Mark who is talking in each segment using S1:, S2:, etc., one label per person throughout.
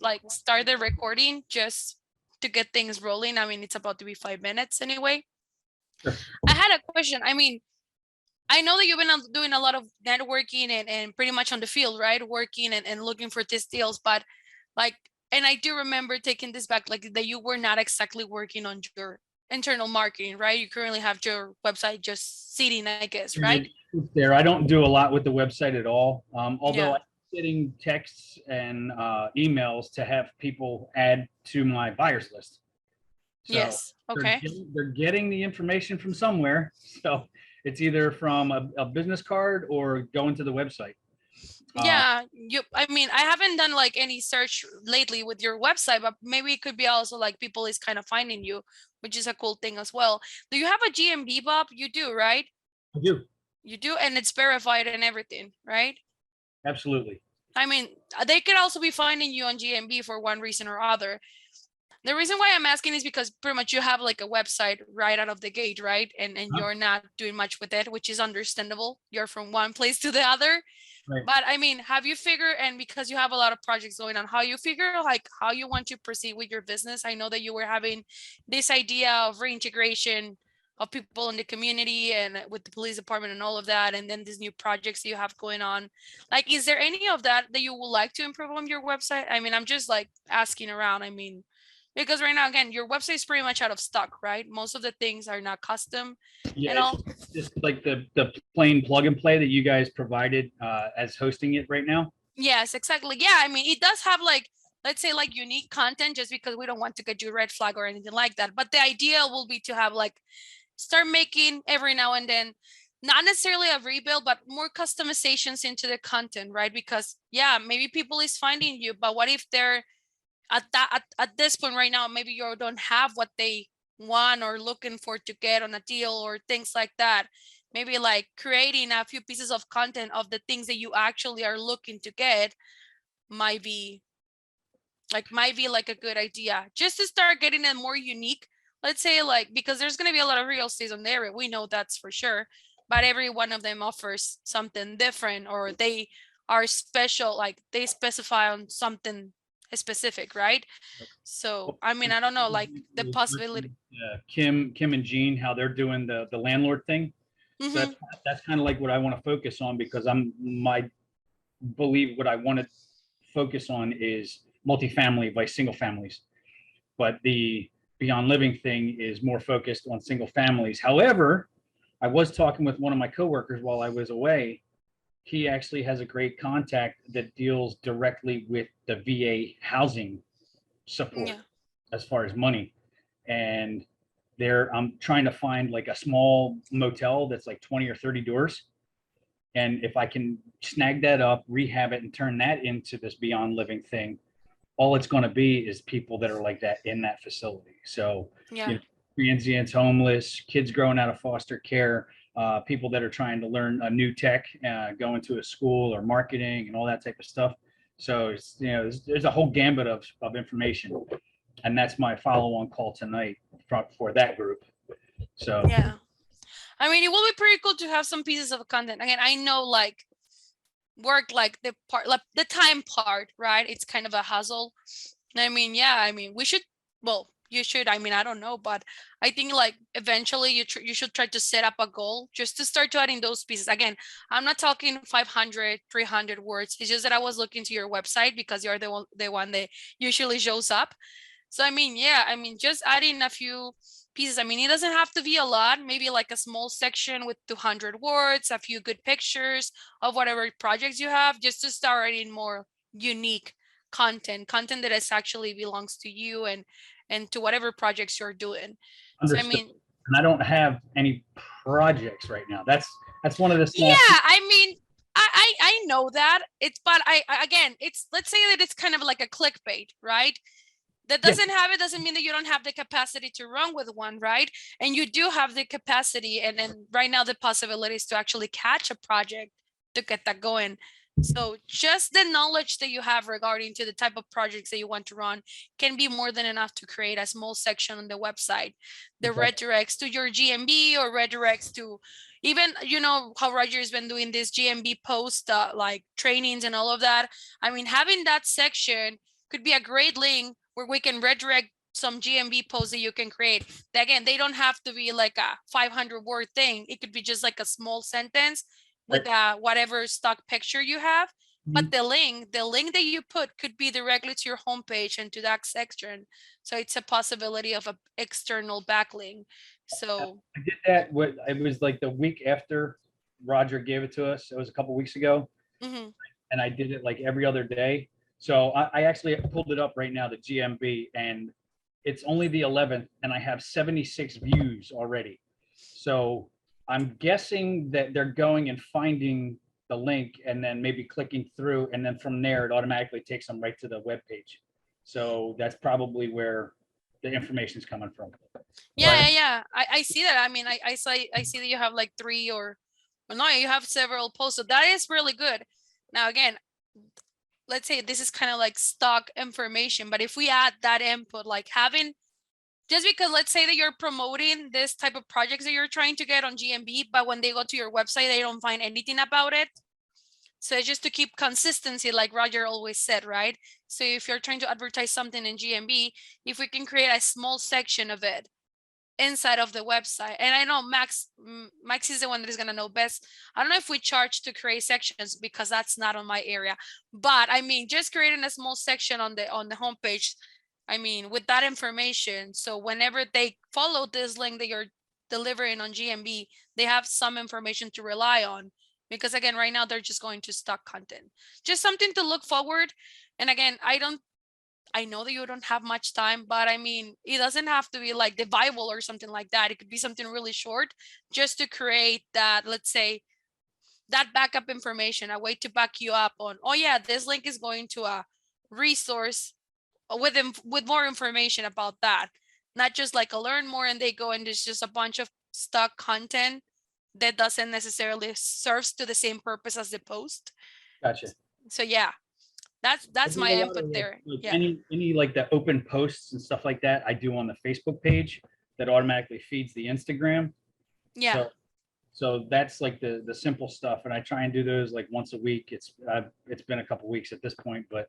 S1: like start the recording just to get things rolling. I mean, it's about to be 5 minutes anyway.
S2: Sure.
S1: I had a question. I mean, I know that you've been doing a lot of networking and pretty much on the field, right? Working and looking for these deals, but like, and I do remember taking this back, like that you were not exactly working on your internal marketing, right? You currently have your website just sitting, I guess, right?
S2: It's there. I don't do a lot with the website at all. Although
S1: Yeah.
S2: I'm getting texts and emails to have people add to my buyers list. So
S1: Yes. Okay.
S2: they're getting the information from somewhere. So it's either from a business card or going to the website.
S1: Yeah, I mean, I haven't done like any search lately with your website, but maybe it could be also like people is kind of finding you, which is a cool thing as well. Do you have a GMB, Bob? You do, right?
S2: I do.
S1: You do, and it's verified and everything, right?
S2: Absolutely.
S1: I mean, they could also be finding you on GMB for one reason or other. The reason why I'm asking is because pretty much you have like a website right out of the gate, right? And you're not doing much with it, which is understandable. You're from one place to the other.
S2: Right.
S1: But I mean, have you figured, and because you have a lot of projects going on, how you figure like how you want to proceed with your business? I know that you were having this idea of reintegration of people in the community and with the police department and all of that, and then these new projects you have going on. Like, is there any of that that you would like to improve on your website? I mean, I'm just like asking around. I mean, because right now, again, your website is pretty much out of stock, right? Most of the things are not custom and all.
S2: It's just like the plain plug and play that you guys provided as hosting it right now.
S1: Yes, exactly. Yeah, I mean, it does have like, let's say like unique content just because we don't want to get you a red flag or anything like that. But the idea will be to have like, start making every now and then, not necessarily a rebuild, but more customizations into the content, right? Because yeah, maybe people is finding you, but what if they're at this point right now, maybe you don't have what they want or looking for to get on a deal or things like that. Maybe like creating a few pieces of content of the things that you actually are looking to get might be like a good idea, just to start getting it more unique. Let's say like, because there's going to be a lot of real estates on the area, we know that's for sure, but every one of them offers something different, or they are special, like they specify on something specific, right? So I mean, I don't know, like the possibility.
S2: Kim and Jean, how they're doing the landlord thing. So that's kind of like what I want to focus on, because what I want to focus on is multifamily by single families, but the Beyond Living thing is more focused on single families. However, I was talking with one of my coworkers while I was away. He actually has a great contact that deals directly with the VA housing support
S1: Yeah.
S2: as far as money. And I'm trying to find like a small motel that's like 20 or 30 doors. And if I can snag that up, rehab it, and turn that into this Beyond Living thing, all it's going to be is people that are like that in that facility. So,
S1: Yeah.
S2: transients, homeless, kids growing out of foster care, people that are trying to learn a new tech, going to a school or marketing and all that type of stuff. So it's, there's a whole gambit of information, and that's my follow-on call tonight for that group. So
S1: Yeah. I mean, it will be pretty cool to have some pieces of content. Again, I know like work, like the part, like the time part, right? It's kind of a hustle. I mean, yeah, I mean, you should, I mean, I don't know, but I think like eventually you should try to set up a goal just to start to adding those pieces. Again, I'm not talking 500, 300 words. It's just that I was looking to your website because you're the one that usually shows up. So, I mean, yeah, I mean, just adding a few pieces. I mean, it doesn't have to be a lot, maybe like a small section with 200 words, a few good pictures of whatever projects you have, just to start writing more unique content that is actually belongs to you and to whatever projects you're doing. So, I
S2: understood.
S1: mean,
S2: And I don't have any projects right now. That's one of the small.
S1: yeah, I mean, I know that it's, but again, it's, let's say that it's kind of like a clickbait, right? That doesn't have it doesn't mean that you don't have the capacity to run with one, right? And you do have the capacity, and then right now the possibilities to actually catch a project to get that going. So just the knowledge that you have regarding to the type of projects that you want to run can be more than enough to create a small section on the website. The redirects to your GMB or redirects to even, how Roger's been doing this GMB post like trainings and all of that. I mean, having that section could be a great link where we can redirect some GMB posts that you can create. That, again, they don't have to be like a 500-word thing. It could be just like a small sentence with whatever stock picture you have. But the link that you put could be directly to your homepage and to that section. So it's a possibility of an external backlink. So
S2: I did that. It was like the week after Roger gave it to us. It was a couple weeks ago,
S1: mhm.
S2: and I did it like every other day. So I actually pulled it up right now, the GMB, and it's only the 11th, and I have 76 views already. So I'm guessing that they're going and finding the link and then maybe clicking through, and then from there it automatically takes them right to the web page. So that's probably where the information is coming from.
S1: Yeah. I see that. I mean, I see that you have like 3 or well, no, you have several posts. So that is really good. Now, again, let's say this is kind of like stock information, but if we add that input, like having, just because let's say that you're promoting this type of projects that you're trying to get on GMB, but when they go to your website, they don't find anything about it. So it's just to keep consistency, like Roger always said, right? So if you're trying to advertise something in GMB, if we can create a small section of it inside of the website, and I know Max is the one that is going to know best. I don't know if we charge to create sections because that's not on my area, but I mean, just creating a small section on the homepage, I mean, with that information, so whenever they follow this link that you're delivering on GMB, they have some information to rely on. Because again, right now they're just going to stock content, just something to look forward. And again, I know that you don't have much time, but I mean, it doesn't have to be like the Bible or something like that. It could be something really short just to create that, let's say, that backup information, a way to back you up on, oh yeah, this link is going to a resource with more information about that. Not just like a learn more and they go and there's just a bunch of stock content that doesn't necessarily serves to the same purpose as the post.
S2: Gotcha.
S1: So yeah,
S2: I
S1: that's
S2: do
S1: my
S2: a lot
S1: input
S2: of
S1: there. Yeah.
S2: any like the open posts and stuff like that I do on the Facebook page that automatically feeds the Instagram.
S1: Yeah.
S2: So that's like the simple stuff, and I try and do those like once a week. It's been a couple weeks at this point, but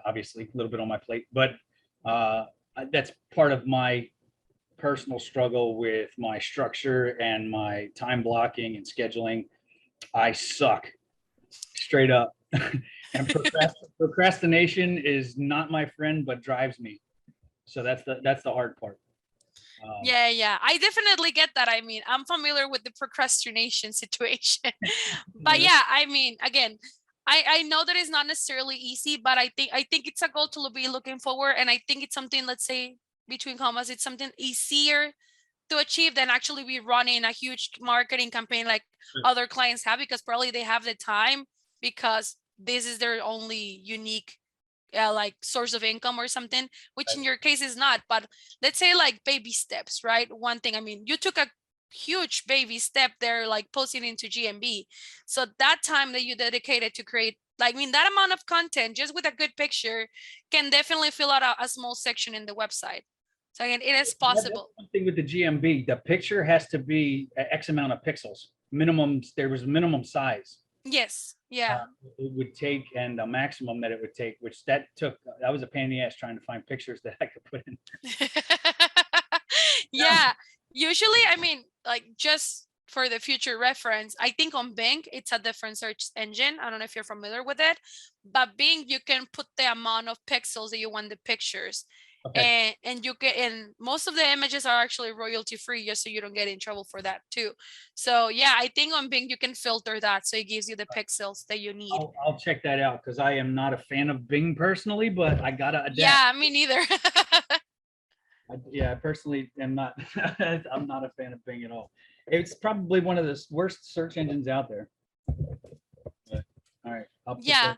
S2: obviously a little bit on my plate. But that's part of my personal struggle with my structure and my time blocking and scheduling. I suck straight up. And procrastination is not my friend, but drives me. So that's the hard part.
S1: Yeah. I definitely get that. I mean, I'm familiar with the procrastination situation. But yeah, I mean, again, I know that it's not necessarily easy, but I think it's a goal to be looking forward. And I think it's something, let's say, between commas, it's something easier to achieve than actually be running a huge marketing campaign like other clients have, because probably they have the time because this is their only unique like source of income or something, which in your case is not. But let's say like baby steps, right? One thing, I mean, you took a huge baby step there, like posting into GMB. So that time that you dedicated to create, like, I mean, that amount of content just with a good picture can definitely fill out a small section in the website. So again, it is possible.
S2: One thing with the GMB, the picture has to be X amount of pixels. Minimum, there was minimum size.
S1: Yes. Yeah.
S2: It would take, and the maximum that it would take, which that was a pain in the ass trying to find pictures that I could put in.
S1: Yeah. Usually, I mean, like just for the future reference, I think on Bing, it's a different search engine. I don't know if you're familiar with it, but Bing, you can put the amount of pixels that you want the pictures.
S2: Okay.
S1: And you get, and most of the images are actually royalty free, just so you don't get in trouble for that too. So yeah, I think on Bing you can filter that so it gives you the pixels that you need.
S2: I'll check that out because I am not a fan of Bing personally, but I gotta adapt.
S1: Yeah, me neither.
S2: I personally am not. I'm not a fan of Bing at all. It's probably one of the worst search engines out there. But, all right.
S1: Yeah.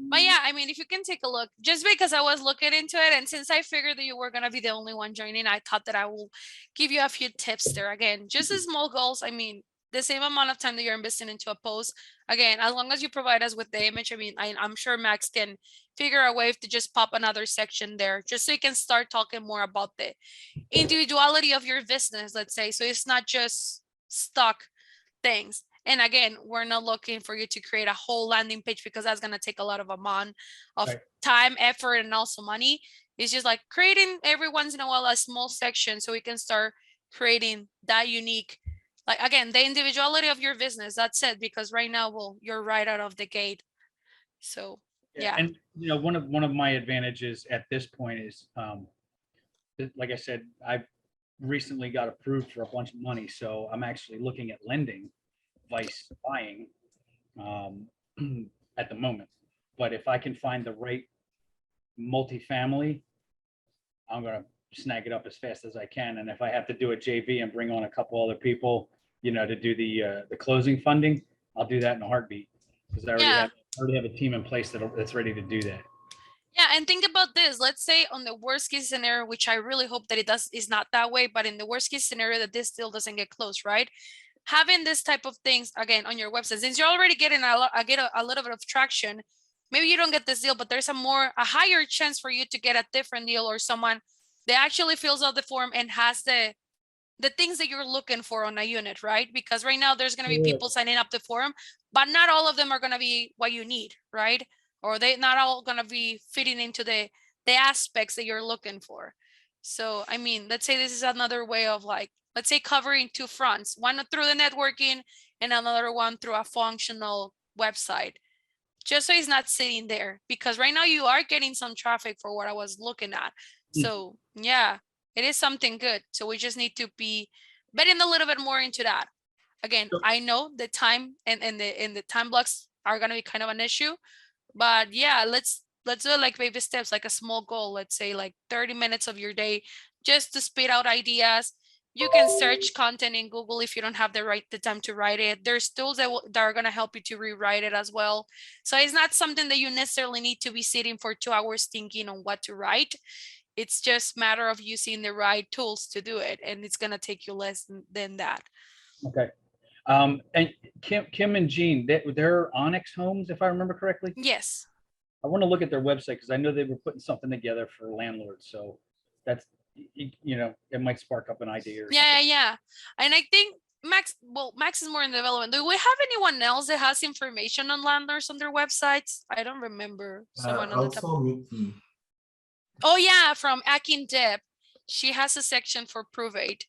S1: But yeah, I mean, if you can take a look, just because I was looking into it, and since I figured that you were going to be the only one joining, I thought that I will give you a few tips there. Again, just as small goals. I mean, the same amount of time that you're investing into a post. Again, as long as you provide us with the image, I mean, I'm sure Max can figure a way to just pop another section there, just so you can start talking more about the individuality of your business, let's say. So it's not just stock things. And again, we're not looking for you to create a whole landing page because that's going to take a lot of amount of
S2: Right.
S1: time, effort, and also money. It's just like creating every once in a while a small section so we can start creating that unique, like again, the individuality of your business. That's it. Because right now, well, you're right out of the gate. So
S2: Yeah,
S1: yeah.
S2: and one of my advantages at this point is, like I said, I've recently got approved for a bunch of money, so I'm actually looking at lending, vice buying, um, at the moment. But if I can find the right multifamily, I'm gonna snag it up as fast as I can. And if I have to do a JV and bring on a couple other people, to do the closing funding, I'll do that in a heartbeat because
S1: Yeah.
S2: I already have a team in place that's ready to do that.
S1: Yeah, and think about this. Let's say on the worst case scenario, which I really hope that it does is not that way, but in the worst case scenario that this deal doesn't get closed, right? Having this type of things again on your website, since you're already getting a little bit of traction, maybe you don't get this deal, but there's a higher chance for you to get a different deal or someone that actually fills out the form and has the things that you're looking for on a unit, right? Because right now there's going to be
S2: Yeah.
S1: people signing up the form, but not all of them are going to be what you need, right? Or they not all going to be fitting into the aspects that you're looking for. So I mean, let's say this is another way of like, let's say covering two fronts, one through the networking and another one through a functional website, just so it's not sitting there. Because right now you are getting some traffic for what I was looking at. So yeah, it is something good. So we just need to be betting a little bit more into that. Again, I know the time and the time blocks are gonna be kind of an issue, but yeah, let's do it like baby steps, like a small goal. Let's say like 30 minutes of your day just to spit out ideas. You can search content in Google if you don't have the time to write it. There's tools that are going to help you to rewrite it as well. So it's not something that you necessarily need to be sitting for 2 hours thinking on what to write. It's just matter of using the right tools to do it, and it's going to take you less than that.
S2: Okay. And Kim and Jean, they're Onyx Homes, if I remember correctly.
S1: Yes.
S2: I want to look at their website because I know they were putting something together for landlords. So that's, it might spark up an idea or
S1: Yeah. And I think Max is more in development. Do we have anyone else that has information on landlords on their websites? I don't remember someone on the top.
S3: Also Mickey.
S1: Oh yeah, from Akin Deb. She has a section for Provate.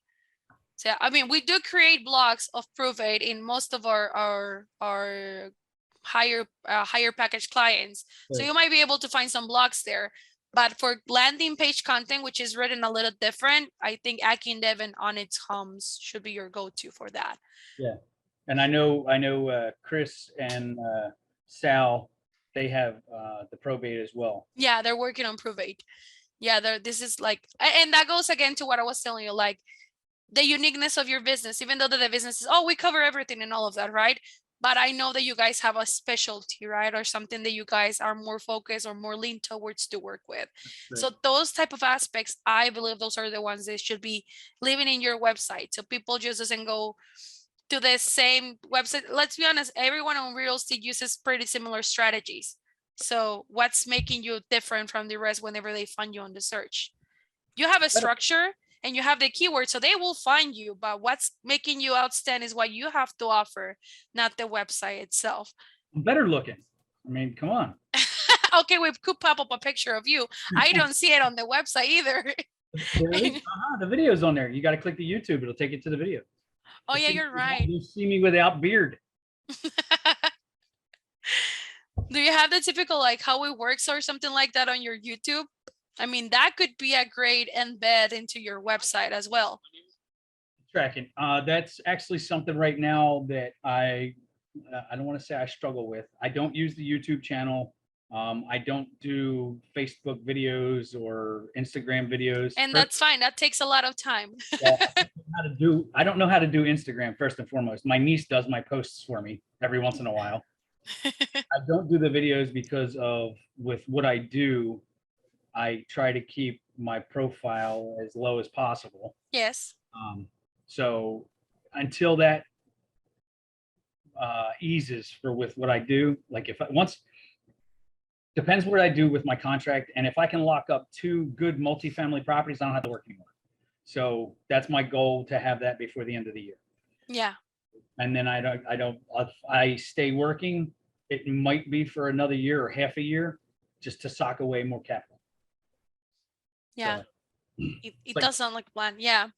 S1: So I mean, we do create blogs of Provate in most of our higher package clients. So
S2: Right.
S1: you might be able to find some blogs there. But for landing page content, which is written a little different, I think Akin Dev and Onyx Homes should be your go-to for that.
S2: Yeah. And I know Chris and Sal, they have the probate as well.
S1: Yeah, they're working on Provate. Yeah, this is like, and that goes again to what I was telling you, like the uniqueness of your business, even though the business is, oh, we cover everything and all of that, right? But I know that you guys have a specialty, right? Or something that you guys are more focused or more lean towards to work with.
S2: Right.
S1: So those type of aspects, I believe those are the ones that should be living in your website. So people just doesn't go to the same website. Let's be honest, everyone on real estate uses pretty similar strategies. So what's making you different from the rest whenever they find you on the search? You have a structure and you have the keywords, so they will find you, but what's making you outstand is what you have to offer, not the website itself.
S2: I'm better looking. I mean, come on.
S1: Okay, we could pop up a picture of you. I don't see it on the website either.
S2: The video's on there. You got to click the YouTube. It'll take you to the video.
S1: Oh yeah, you're right.
S2: You see me without beard.
S1: Do you have the typical like how it works or something like that on your YouTube? I mean, that could be a great embed into your website as well.
S2: Tracking. That's actually something right now that I don't want to say I struggle with. I don't use the YouTube channel. I don't do Facebook videos or Instagram videos.
S1: And that's fine. That takes a lot of time.
S2: I don't know how to do Instagram first and foremost. My niece does my posts for me every once in a while. I don't do the videos because with what I do, I try to keep my profile as low as possible.
S1: Yes.
S2: So until that eases with what I do, like depends what I do with my contract. And if I can lock up 2 good multifamily properties, I don't have to work anymore. So that's my goal, to have that before the end of the year.
S1: Yeah.
S2: and then I stay working. It might be for another year or half a year, just to sock away more capital.
S1: Yeah.
S2: So,
S1: It
S2: like,
S1: does sound like a plan. Yeah.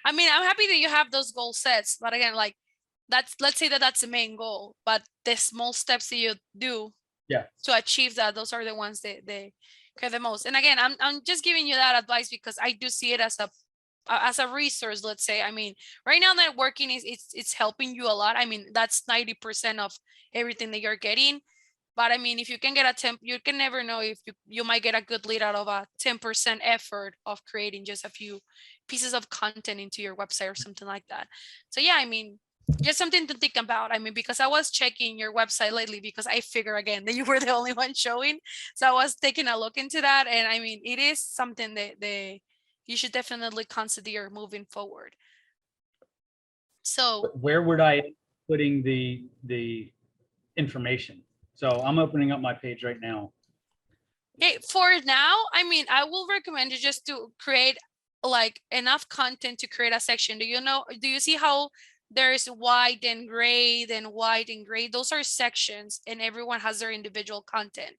S1: I mean, I'm happy that you have those goal sets, but again, like let's say that that's the main goal, but the small steps that you do
S2: yeah,
S1: to achieve that, those are the ones that they care the most. And again, I'm just giving you that advice because I do see it as a resource. Let's say, I mean, right now networking is it's helping you a lot. I mean, that's 90% of everything that you're getting. But I mean, if you can get a 10, you can never know if you might get a good lead out of a 10% effort of creating just a few pieces of content into your website or something like that. So yeah, I mean, just something to think about. I mean, because I was checking your website lately because I figure again that you were the only one showing. So I was taking a look into that. And I mean, it is something that you should definitely consider moving forward. So
S2: where would I putting the information? So I'm opening up my page right now.
S1: okay, for now, I mean, I will recommend you just to create like enough content to create a section. Do you see how there's white and gray, then white and gray? Those are sections and everyone has their individual content.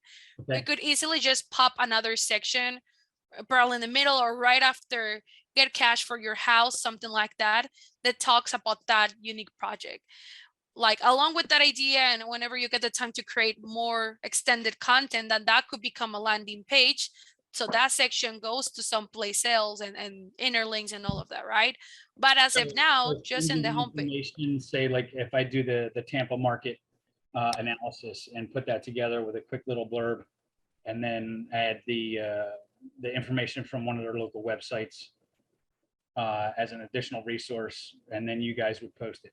S1: We
S2: Okay.
S1: could easily just pop another section, probably in the middle or right after get cash for your house, something like that, that talks about that unique project. Like along with that idea, and whenever you get the time to create more extended content, that could become a landing page. So that section goes to someplace else and interlinks and all of that, right? But as of now,
S2: So
S1: just in the
S2: sending
S1: homepage.
S2: information, say like if I do the Tampa market analysis and put that together with a quick little blurb, and then add the information from one of their local websites as an additional resource, and then you guys would post it.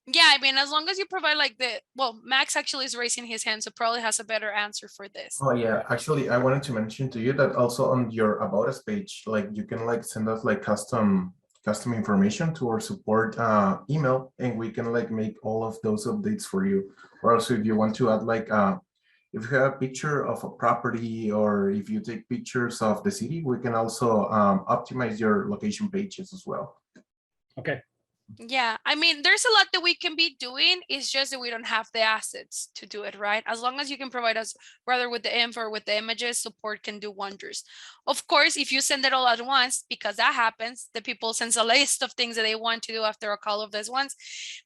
S1: Yeah, I mean, as long as you provide like well, Max actually is raising his hand, so probably has a better answer for this.
S3: Oh yeah, actually, I wanted to mention to you that also on your About Us page, like you can like send us like custom information to our support email, and we can like make all of those updates for you. Or also, if you want to add like if you have a picture of a property, or if you take pictures of the city, we can also optimize your location pages as well.
S2: Okay.
S1: Yeah, I mean, there's a lot that we can be doing. It's just that we don't have the assets to do it, right? As long as you can provide us, rather with the info or with the images, support can do wonders. Of course, if you send it all at once, because that happens, the people sends a list of things that they want to do after a call of this ones.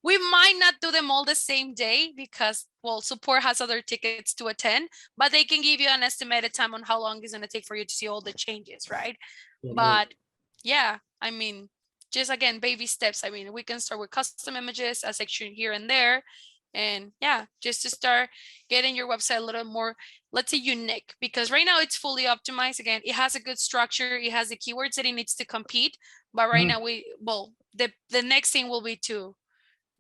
S1: We might not do them all the same day because, well, support has other tickets to attend, but they can give you an estimated time on how long it's going to take for you to see all the changes, right? But yeah, I mean, just again, baby steps. I mean, we can start with custom images, a section here and there. And yeah, just to start getting your website a little more, let's say, unique, because right now it's fully optimized. Again, it has a good structure. It has the keywords that it needs to compete. But right now the next thing will be to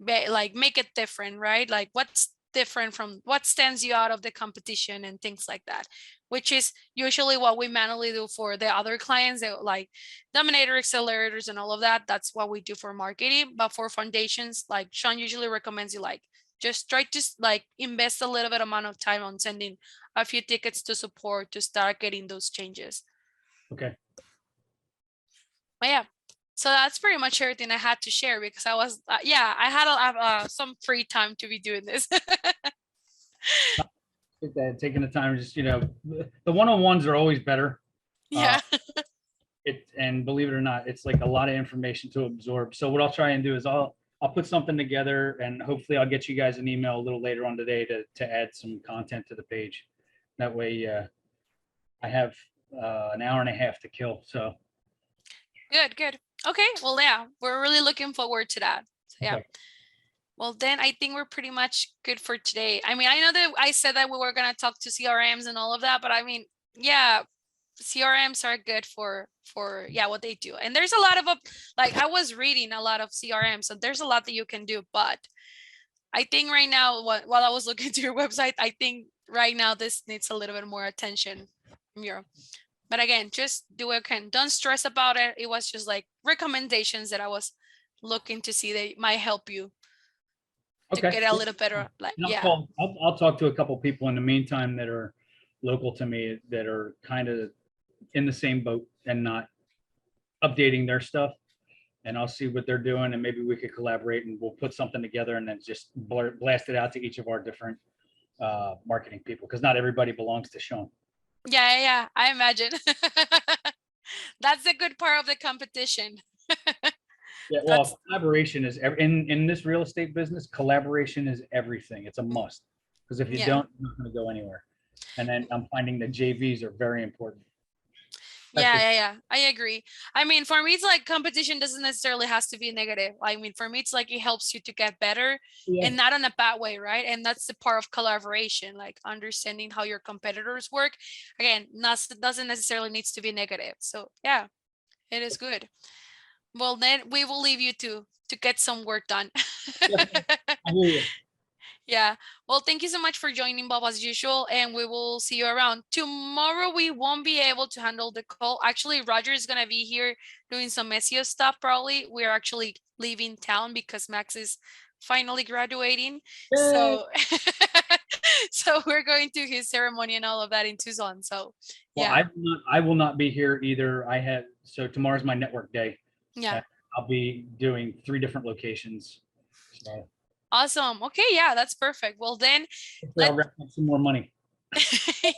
S1: like make it different, right? Like what's different from what stands you out of the competition and things like that, which is usually what we manually do for the other clients that like Dominator accelerators and all of that. That's what we do for marketing. But for foundations, like Sean usually recommends you like just try to like invest a little bit amount of time on sending a few tickets to support to start getting those changes.
S2: Okay.
S1: But yeah, so that's pretty much everything I had to share because I was I had some free time to be doing this.
S2: Taking the time, just the one-on-ones are always better.
S1: Yeah.
S2: And believe it or not, it's like a lot of information to absorb. So what I'll try and do is I'll put something together, and hopefully I'll get you guys an email a little later on today to add some content to the page. That way I have an hour and a half to kill. So
S1: Good. Okay. Well, yeah, we're really looking forward to that. So, yeah.
S2: Okay.
S1: Well, then I think we're pretty much good for today. I mean, I know that I said that we were going to talk to CRMs and all of that, but I mean, yeah, CRMs are good for what they do. And there's a lot of like I was reading a lot of CRMs, so there's a lot that you can do. But I think right now, while I was looking to your website, I think right now this needs a little bit more attention from your. But again, just do what you can. Don't stress about it. It was just like recommendations that I was looking to see that might help you to
S2: Okay.
S1: get a little better. Like, yeah.
S2: I'll talk to a couple people in the meantime that are local to me that are kind of in the same boat and not updating their stuff. and I'll see what they're doing, and maybe we could collaborate, and we'll put something together and then just blast it out to each of our different marketing people, because not everybody belongs to Sean.
S1: Yeah, I imagine. That's the good part of the competition.
S2: Yeah, well, collaboration is in this real estate business. Collaboration is everything. It's a must, because if you don't, you're not going to go anywhere. And then I'm finding that JVs are very important.
S1: Yeah, I agree. I mean, for me, it's like competition doesn't necessarily has to be negative. I mean, for me, it's like it helps you to get better and not in a bad way, right? And that's the part of collaboration, like understanding how your competitors work. Again, doesn't necessarily needs to be negative. So yeah, it is good. Well, then we will leave you to get some work done.
S2: I hear you.
S1: Yeah. Well, thank you so much for joining, Bob, as usual, and we will see you around. Tomorrow, we won't be able to handle the call. Actually, Roger is going to be here doing some SEO stuff, probably. We're actually leaving town because Max is finally graduating.
S2: Yay.
S1: So, so we're going to his ceremony and all of that in Tucson. So, yeah.
S2: Well, I will not be here either. So tomorrow's my network day.
S1: Yeah.
S2: I'll be doing 3 different locations. So.
S1: Awesome. Okay, yeah, that's perfect. Well, then
S2: I'll wrap up some more money.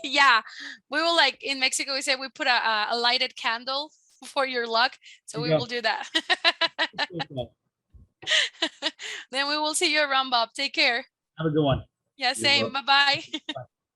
S1: Yeah, we will, like in Mexico, we say we put a lighted candle for your luck. So we will do that. Then we will see you around, Bob. Take care.
S2: Have a good one.
S1: Yeah, same. Bye-bye.